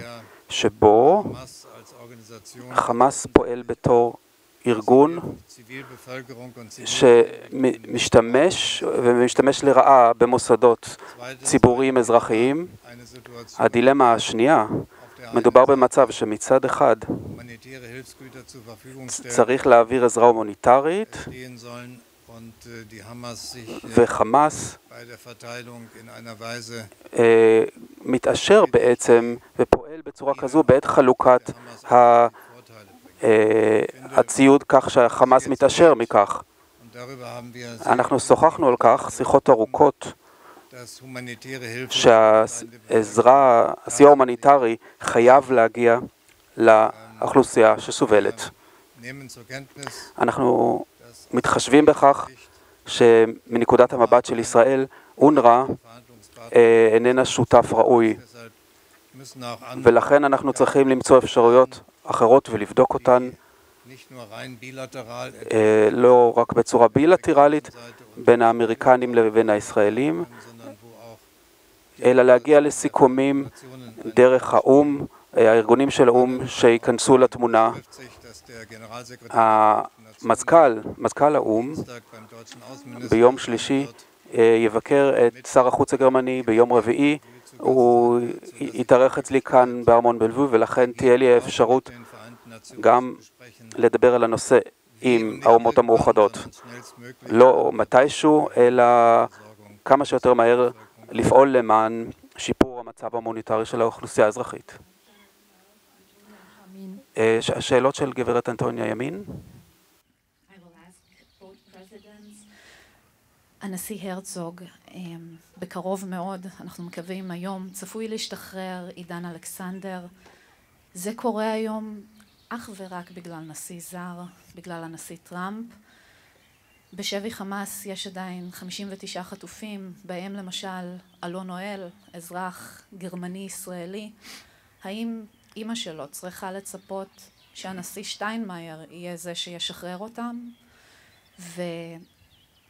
S2: שבו חמאס פועל בתור ארגון שמשתמש לרעה במוסדות ציבוריים אזרחיים. הדילמה השנייה, מדובר במצב שמצד אחד צריך להעביר עזרה הומניטרית, וחמאס מתאשר בעצם ופועל בצורה כזו בעת חלוקת הציוד, כך שהחמאס מתאשר מכך. אנחנו שוחחנו על כך שיחות ארוכות שהעזרה, הסיוע ההומניטרי חייב להגיע לאוכלוסייה שסובלת. אנחנו מתחשבים בכך שמנקודת המבט של ישראל, אונר"א איננה שותף ראוי, ולכן אנחנו צריכים למצוא אפשרויות אחרות ולבדוק אותן, לא רק בצורה בילטרלית בין האמריקנים לבין הישראלים, אלא להגיע לסיכומים דרך האו"ם, הארגונים של האו"ם שייכנסו לתמונה. מזכ"ל האו"ם ביום שלישי יבקר את שר החוץ הגרמני, ביום רביעי הוא יתארח אצלי כאן בארמון בלבוב, ולכן תהיה לי האפשרות גם לדבר על הנושא עם האומות המאוחדות. לא מתישהו, אלא כמה שיותר מהר לפעול למען שיפור המצב ההומניטרי של האוכלוסייה האזרחית. השאלות של גברת אנטוניה ימין.
S5: הנשיא הרצוג, בקרוב מאוד, אנחנו מקווים היום, צפוי להשתחרר עידן אלכסנדר. זה קורה היום אך ורק בגלל נשיא זר, בגלל הנשיא טראמפ. בשבי חמאס יש עדיין 59 חטופים, בהם למשל אלון אוהל, אזרח גרמני-ישראלי. האם אמא שלו צריכה לצפות שהנשיא שטיינמאייר יהיה זה שישחרר אותם?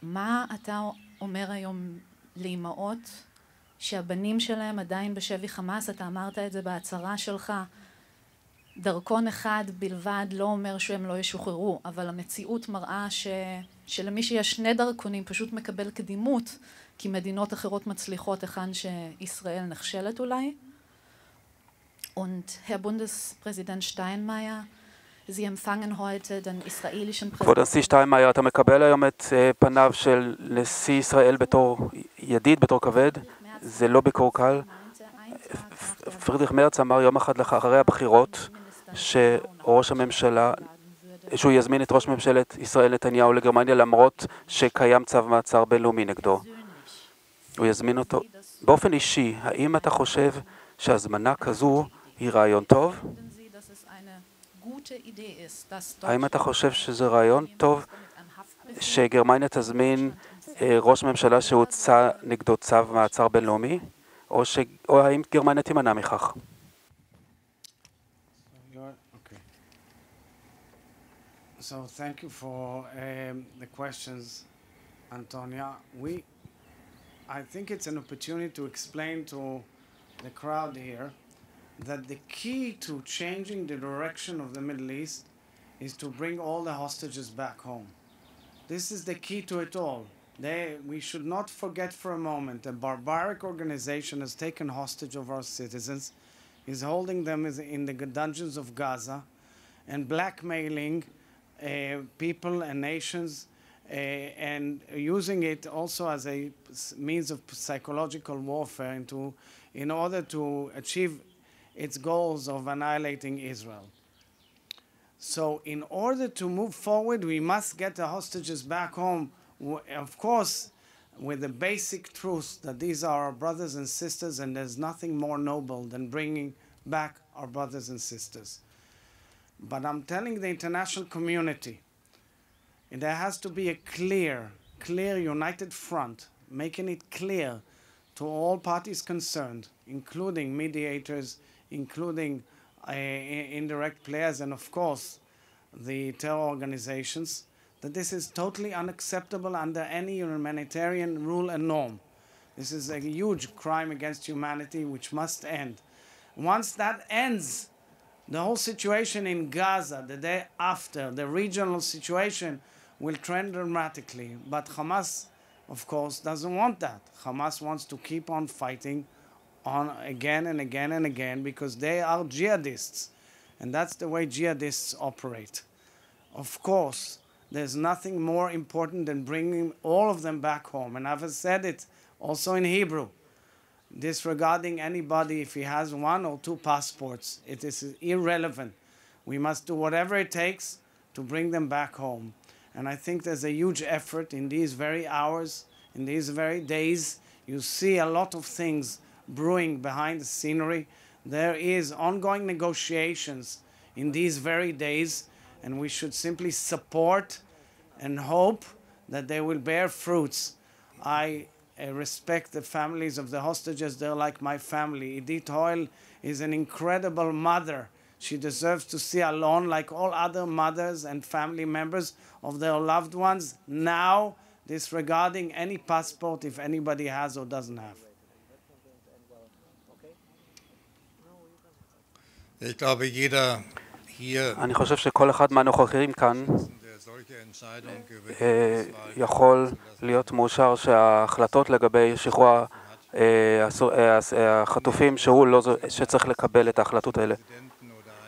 S5: ומה אתה אומר היום לאמהות שהבנים שלהם עדיין בשבי חמאס? אתה אמרת את זה בהצהרה שלך, דרכון אחד בלבד לא אומר שהם לא ישוחררו, אבל המציאות מראה שלמי שיש שני דרכונים פשוט מקבל קדימות, כי מדינות אחרות מצליחות היכן שישראל נכשלת אולי. Und Herr Bundespräsident Steinmeier, Sie empfangen heute den israelischen Präsidenten.
S2: כבוד הנשיא שטיינמאייר, אתה מקבל היום את פניו של נשיא ישראל בתור ידיד, בתור כבד. זה לא ביקור קל. פרידריך מרץ אמר יום אחד אחרי הבחירות שראש הממשלה, שהוא יזמין את ראש ממשלת ישראל נתניהו לגרמניה למרות שקיים צו מעצר בינלאומי נגדו. הוא יזמין אותו. באופן אישי, האם אתה חושב שהזמנה כזו היא רעיון טוב? האם אתה חושב שזה רעיון טוב שגרמניה תזמין ראש ממשלה שהוצא נגדו צו מעצר בינלאומי? או האם גרמניה תימנע מכך?
S4: So thank you for the questions, Antonia. I think it's an opportunity to explain to the crowd here that the key to changing the direction of the Middle East is to bring all the hostages back home. This is the key to it all. We should not forget for a moment a barbaric organization has taken hostage of our citizens, is holding them in the dungeons of Gaza and blackmailing people and nations and using it also as a means of psychological warfare in order to achieve its goals of annihilating Israel. So in order to move forward, we must get the hostages back home, of course, with the basic truth that these are our brothers and sisters and there's nothing more noble than bringing back our brothers and sisters. But I'm telling the international community, there has to be a clear united front, making it clear to all parties concerned, including mediators, including indirect players, and of course the terror organizations, that this is totally unacceptable under any humanitarian rule and norm. This is a huge crime against humanity which must end. Once that ends, the whole situation in Gaza, the day after, the regional situation will trend dramatically. But Hamas, of course, doesn't want that. Hamas wants to keep on fighting on again and again and again because they are jihadists. And that's the way jihadists operate. Of course, there's nothing more important than bringing all of them back home. And I've said it also in Hebrew. Disregarding anybody if he has one or two passports, it is irrelevant. We must do whatever it takes to bring them back home. And I think there's a huge effort in these very hours, in these very days. You see a lot of things brewing behind the scenery. There is ongoing negotiations in these very days, and we should simply support and hope that they will bear fruits. I respect the families of the hostages. They're like my family. Idit Hoel is an incredible mother. She deserves to see alone like all other mothers and family members of their loved ones, now disregarding any passport if anybody has or doesn't have.
S2: אני חושב שכל אחד מהנוכחים כאן יכול להיות מאושר שההחלטות לגבי שחרור החטופים, שהוא לא שצריך לקבל את ההחלטות האלה.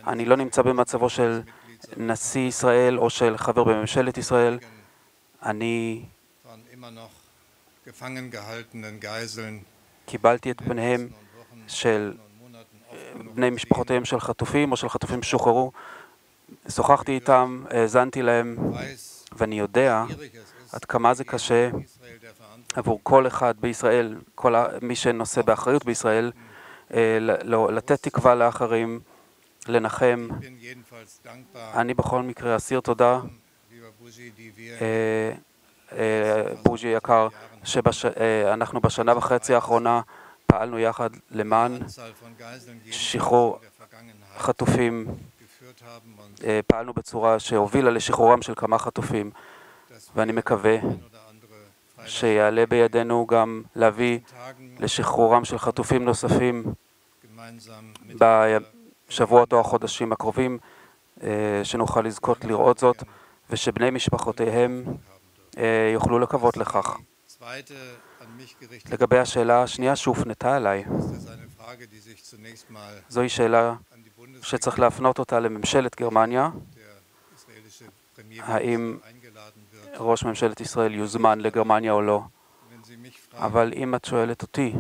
S2: אני לא נמצא במצבו של נשיא ישראל או של חבר בממשלת ישראל. אני קיבלתי את פניהם של בני משפחותיהם של חטופים או של חטופים שוחררו. שוחחתי איתם, האזנתי להם, ואני יודע עד כמה זה קשה עבור כל אחד בישראל, כל מי שנושא באחריות בישראל, לתת תקווה לאחרים, לנחם. אני בכל מקרה אסיר תודה, בוז'י יקר, שאנחנו בשנה וחצי האחרונה פעלנו יחד למען שחרור חטופים. פעלנו בצורה שהובילה לשחרורם של כמה חטופים, ואני מקווה שיעלה בידינו גם להביא לשחרורם של חטופים נוספים בשבועות או החודשים הקרובים, שנוכל לזכות לראות זאת, ושבני משפחותיהם יוכלו לקוות לכך. לגבי השאלה השנייה שהופנתה אליי, זוהי שאלה שצריך להפנות אותה לממשלת גרמניה. האם ראש ממשלת ישראל יוזמן לגרמניה או לא? אבל אם את שואלת אותי,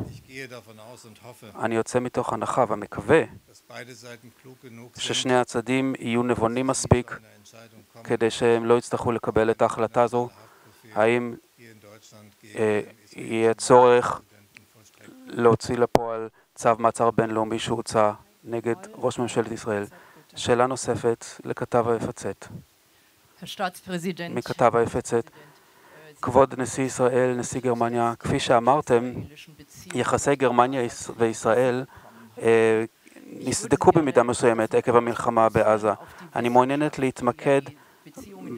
S2: אני יוצא מתוך הנחה ומקווה ששני הצדדים יהיו נבונים מספיק כדי שהם לא יצטרכו לקבל את ההחלטה הזו. האם יהיה צורך להוציא לפועל צו מעצר בינלאומי שהוצא נגד ראש ממשלת ישראל? שאלה נוספת לכתב האפצ"ת. מכתב האפצ"ת, כבוד נשיא ישראל, נשיא גרמניה, כפי שאמרתם, יחסי גרמניה וישראל נסדקו במידה מסוימת עקב המלחמה בעזה. אני מעוניינת להתמקד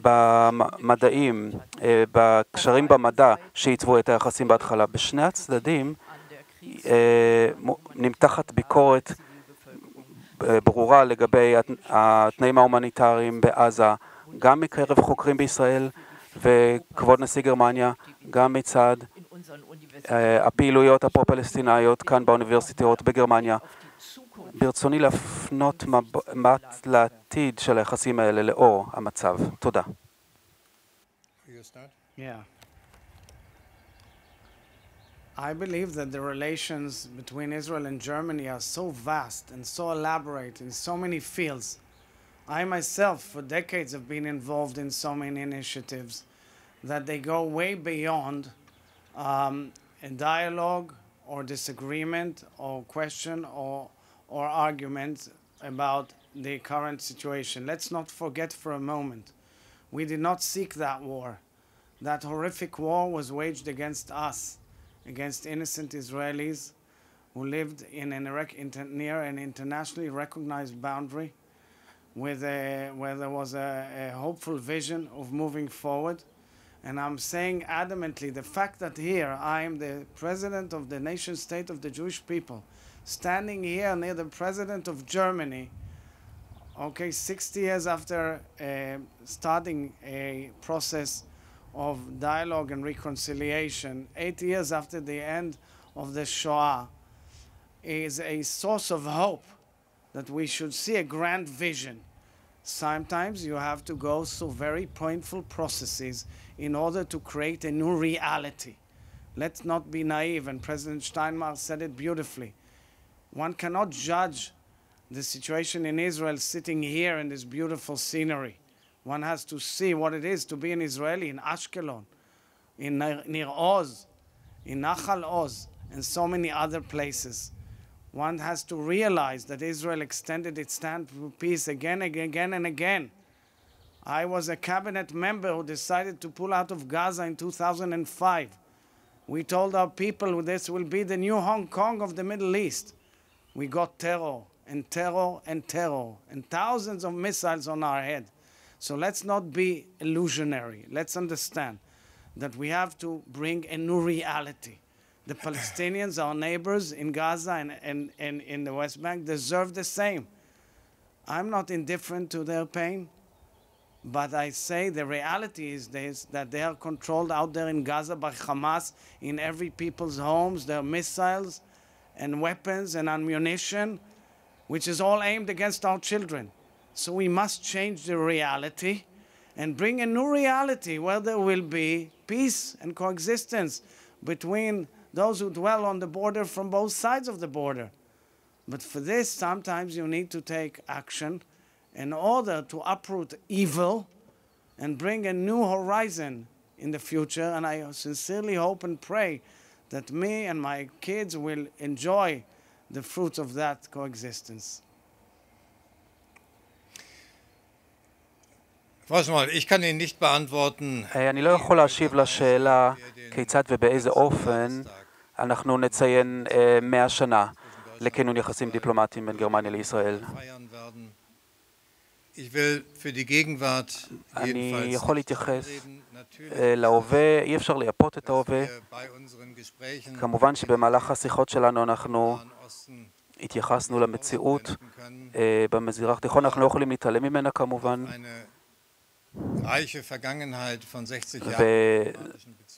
S2: במדעים, בקשרים במדע שעיצבו את היחסים בהתחלה. בשני הצדדים נמתחת ביקורת ברורה לגבי התנאים ההומניטריים בעזה, גם מקרב חוקרים בישראל וכבוד נשיא גרמניה, גם מצד הפעילויות הפרו-פלסטינאיות כאן באוניברסיטאות בגרמניה. ברצוני להפנות מבט לעתיד של היחסים האלה לאור המצב. תודה.
S4: I believe that the relations between Israel and Germany are so vast and so elaborate in so many fields. I myself, for decades, have been involved in so many initiatives that they go way beyond a dialogue or disagreement or question or argument about the current situation. Let's not forget for a moment, we did not seek that war. That horrific war was waged against us, against innocent Israelis who lived in near an internationally recognized boundary where there was a hopeful vision of moving forward. And I'm saying adamantly, the fact that here I am the president of the nation state of the Jewish people, standing here near the president of Germany, okay, 60 years after starting a process of dialogue and reconciliation, 8 years after the end of the Shoah, is a source of hope that we should see a grand vision. Sometimes you have to go through very painful processes in order to create a new reality. Let's not be naive, and President Steinmeier said it beautifully. One cannot judge the situation in Israel sitting here in this beautiful scenery. One has to see what it is to be an Israeli in Ashkelon, in Nir Oz, in Nachal Oz, and so many other places. One has to realize that Israel extended its stand for peace again and again. I was a cabinet member who decided to pull out of Gaza in 2005. We told our people this will be the new Hong Kong of the Middle East. We got terror and terror and terror and thousands of missiles on our head. So let's not be illusionary. Let's understand that we have to bring a new reality. The Palestinians, our neighbors in Gaza and in the West Bank, deserve the same. I'm not indifferent to their pain, but I say the reality is this, that they are controlled out there in Gaza by Hamas in every people's homes. There are missiles and weapons and ammunition, which is all aimed against our children. So we must change the reality and bring a new reality where there will be peace and coexistence between those who dwell on the border from both sides of the border. But for this, sometimes you need to take action in order to uproot evil and bring a new horizon in the future. And I sincerely hope and pray that me and my kids will enjoy the fruits of that coexistence.
S2: אני לא יכול להשיב לשאלה כיצד ובאיזה אופן אנחנו נציין 100 שנה לכינון יחסים דיפלומטיים בין גרמניה לישראל. אני יכול להתייחס להווה, אי אפשר לייפות את ההווה. כמובן שבמהלך השיחות שלנו אנחנו התייחסנו למציאות במזרח התיכון, אנחנו לא יכולים להתעלם ממנה כמובן.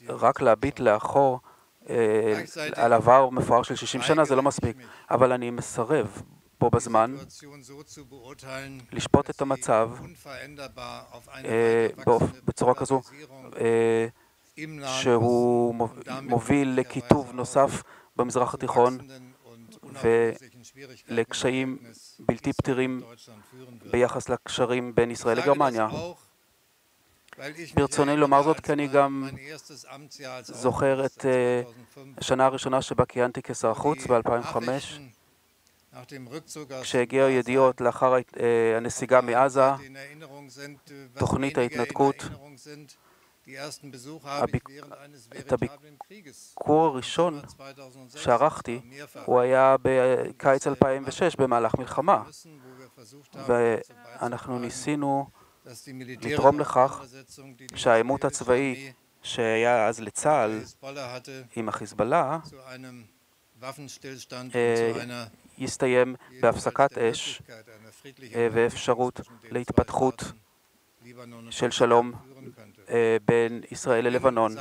S2: ורק להביט לאחור על עבר מפואר של 60 שנה זה לא מספיק, אבל אני מסרב פה בזמן לשפוט את המצב בצורה כזו שהוא מוביל לכיתוב נוסף במזרח התיכון ולקשיים בלתי פתירים ביחס לקשרים בין ישראל לגרמניה. ברצוני לומר זאת כי אני גם זוכר את השנה הראשונה שבה כיהנתי כשר חוץ ב-2005, כשהגיעו ידיעות לאחר הנסיגה מעזה, תוכנית ההתנתקות, את הביקור הראשון שערכתי הוא היה בקיץ 2006 במהלך מלחמה, ואנחנו ניסינו לתרום לכך שהעימות הצבאי שהיה אז לצה"ל עם החיזבאללה יסתיים בהפסקת אש ואפשרות להתפתחות של שלום בין ישראל ללבנון.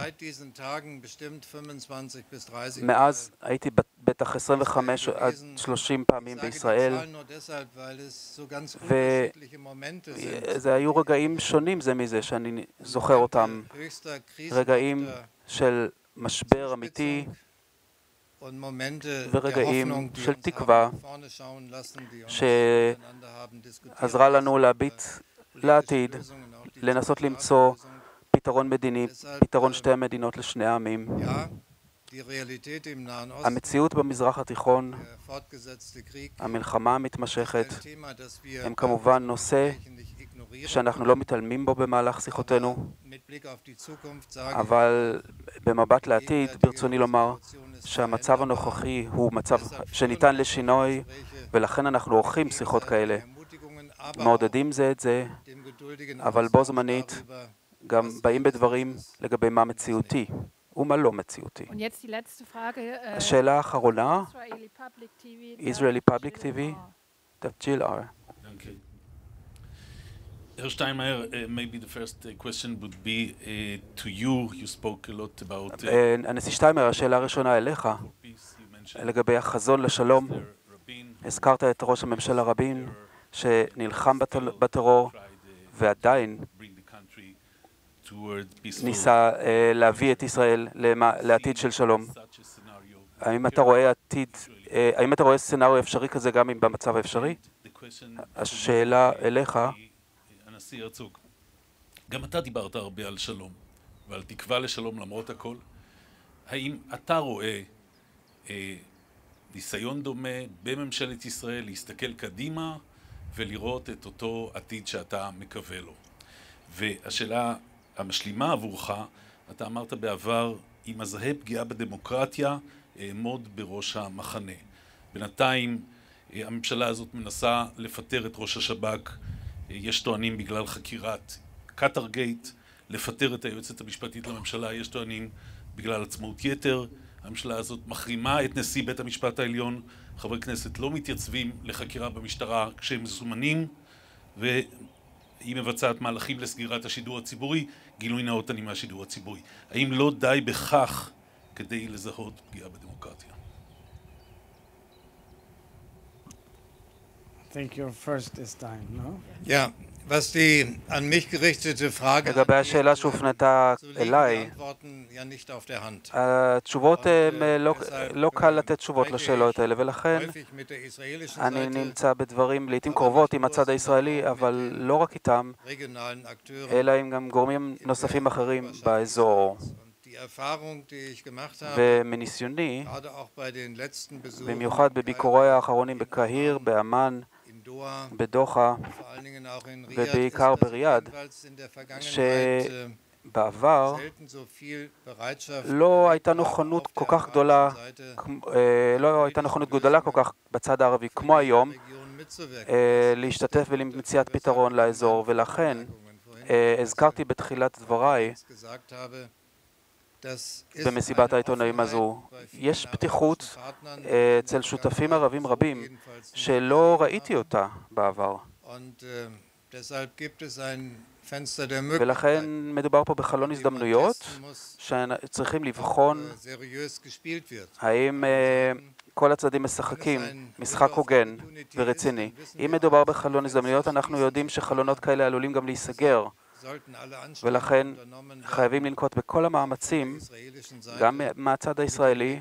S2: מאז הייתי בטח 25 עד 30 פעמים בישראל, וזה היו רגעים שונים זה מזה שאני זוכר אותם, רגעים של משבר אמיתי ורגעים של תקווה שעזרה לנו להביט לעתיד, לנסות למצוא פתרון מדיני, פתרון שתי המדינות לשני העמים. המציאות במזרח התיכון, המלחמה המתמשכת, הם כמובן נושא שאנחנו לא מתעלמים בו במהלך שיחותינו, אבל במבט לעתיד ברצוני לומר שהמצב הנוכחי הוא מצב שניתן לשינוי, ולכן אנחנו עורכים שיחות כאלה. מעודדים זה את זה, אבל בו זמנית גם באים בדברים לגבי מה מציאותי ומה לא מציאותי. השאלה האחרונה, Israeli Public TV, דב R.
S6: Herr Steinmeier, maybe the first question would be to you. You spoke a lot about...
S2: הנשיא שטיינמאייר, השאלה הראשונה אליך, לגבי החזון לשלום. הזכרת את ראש הממשלה רבין, שנלחם בטרור ועדיין ניסה להביא את ישראל לעתיד של שלום. האם אתה רואה סצנריו אפשרי כזה גם במצב האפשרי? השאלה אליך,
S6: גם אתה דיברת הרבה על שלום ועל תקווה לשלום למרות הכל. האם אתה רואה ניסיון דומה בממשלת ישראל להסתכל קדימה ולראות את אותו עתיד שאתה מקווה לו? והשאלה המשלימה עבורך, אתה אמרת בעבר, אם מזהה פגיעה בדמוקרטיה, אעמוד בראש המחנה. בינתיים הממשלה הזאת מנסה לפטר את ראש השב"כ, יש טוענים בגלל חקירת קטרגייט, לפטר את היועצת המשפטית לממשלה, יש טוענים בגלל עצמאות יתר. הממשלה הזאת מחרימה את נשיא בית המשפט העליון, חברי כנסת לא מתייצבים לחקירה במשטרה כשהם מזומנים, והיא מבצעת מהלכים לסגירת השידור הציבורי, גילוי נאות אני מהשידור הציבורי. האם לא די בכך כדי לזהות פגיעה בדמוקרטיה?
S4: I think you're first this time, no?
S3: Ja, was die an mich gerichtete Frage
S2: לגבי השאלה שהופנתה אליי, התשובות לא קל לתת תשובות לשאלות האלה, ולכן אני נמצא בדברים לעתים קרובות עם הצד הישראלי, אבל לא רק איתם, אלא עם גם גורמים נוספים אחרים באזור. ומניסיוני, במיוחד בביקורי האחרונים בקהיר, באמן, בדוחה ובעיקר בריאד, שבעבר לא הייתה נכונות כל כך גדולה, כל כך בצד הערבי כמו היום, להשתתף ולמציאת פתרון לאזור, ולכן הזכרתי בתחילת דבריי במסיבת העיתונאים הזו, יש פתיחות אצל שותפים ערבים רבים שלא ראיתי אותה בעבר. ולכן מדובר פה בחלון הזדמנויות שצריכים לבחון האם כל הצדדים משחקים משחק הוגן ורציני. אם מדובר בחלון הזדמנויות, אנחנו יודעים שחלונות כאלה עלולים גם להיסגר. ולכן חייבים לנקוט בכל המאמצים, גם מהצד הישראלי,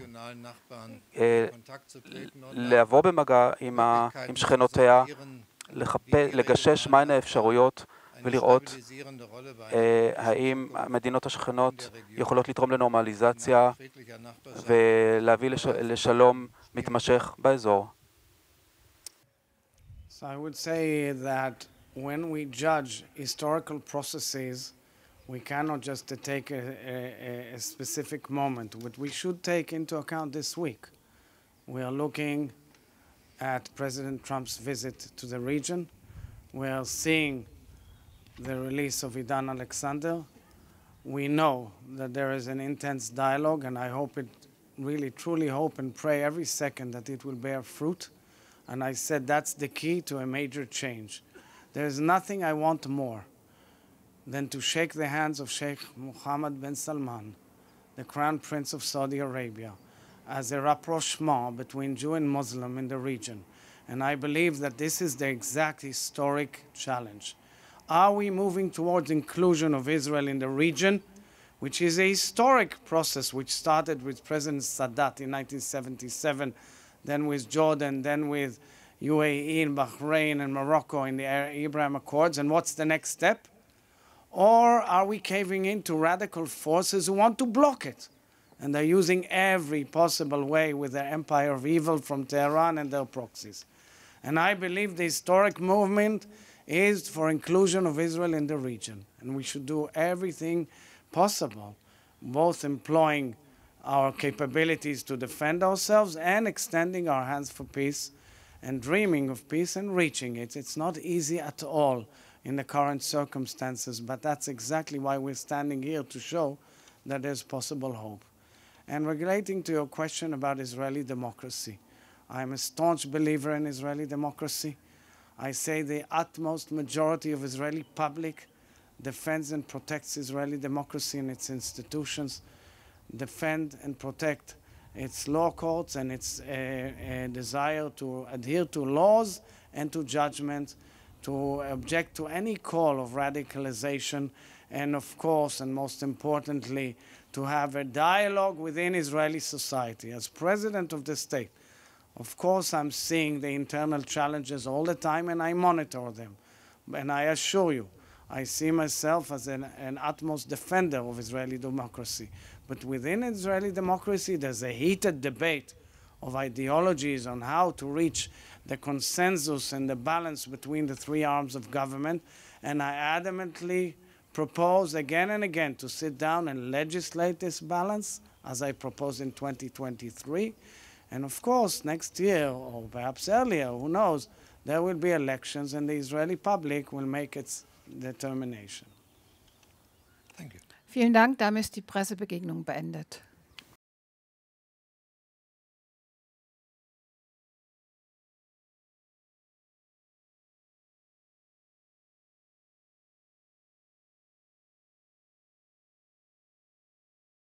S2: לעבור במגע עם שכנותיה, לגשש מהן האפשרויות ולראות האם המדינות השכנות יכולות לתרום לנורמליזציה ולהביא לשלום מתמשך באזור.
S4: So I would say that when we judge historical processes, we cannot just take a specific moment. What we should take into account this week, we are looking at President Trump's visit to the region. We are seeing the release of Idan Alexander. We know that there is an intense dialogue, and I hope it really, truly hope and pray every second that it will bear fruit. And I said that's the key to a major change. There is nothing I want more than to shake the hands of Sheikh Mohammed bin Salman, the Crown Prince of Saudi Arabia, as a rapprochement between Jew and Muslim in the region. And I believe that this is the exact historic challenge. Are we moving towards inclusion of Israel in the region, which is a historic process which started with President Sadat in 1977, then with Jordan, then with UAE and Bahrain and Morocco in the Abraham Accords, and what's the next step? Or are we caving into radical forces who want to block it? And they're using every possible way with their empire of evil from Tehran and their proxies. And I believe the historic movement is for inclusion of Israel in the region. And we should do everything possible, both employing our capabilities to defend ourselves and extending our hands for peace and dreaming of peace and reaching it. It's not easy at all in the current circumstances, but that's exactly why we're standing here to show that there's possible hope. And relating to your question about Israeli democracy, I'm a staunch believer in Israeli democracy. I say the utmost majority of Israeli public defends and protects Israeli democracy and its institutions, defend and protect its law courts and its desire to adhere to laws and to judgment, to object to any call of radicalization, and of course, and most importantly, to have a dialogue within Israeli society. As president of the state, of course, I'm seeing the internal challenges all the time and I monitor them. And I assure you, I see myself as an utmost defender of Israeli democracy. But within Israeli democracy, there's a heated debate of ideologies on how to reach the consensus and the balance between the three arms of government. And I adamantly propose again and again to sit down and legislate this balance, as I proposed in 2023. And of course, next year, or perhaps earlier, who knows, there will be elections and the Israeli public will make its determination.
S1: Vielen Dank, damit ist die Pressebegegnung beendet.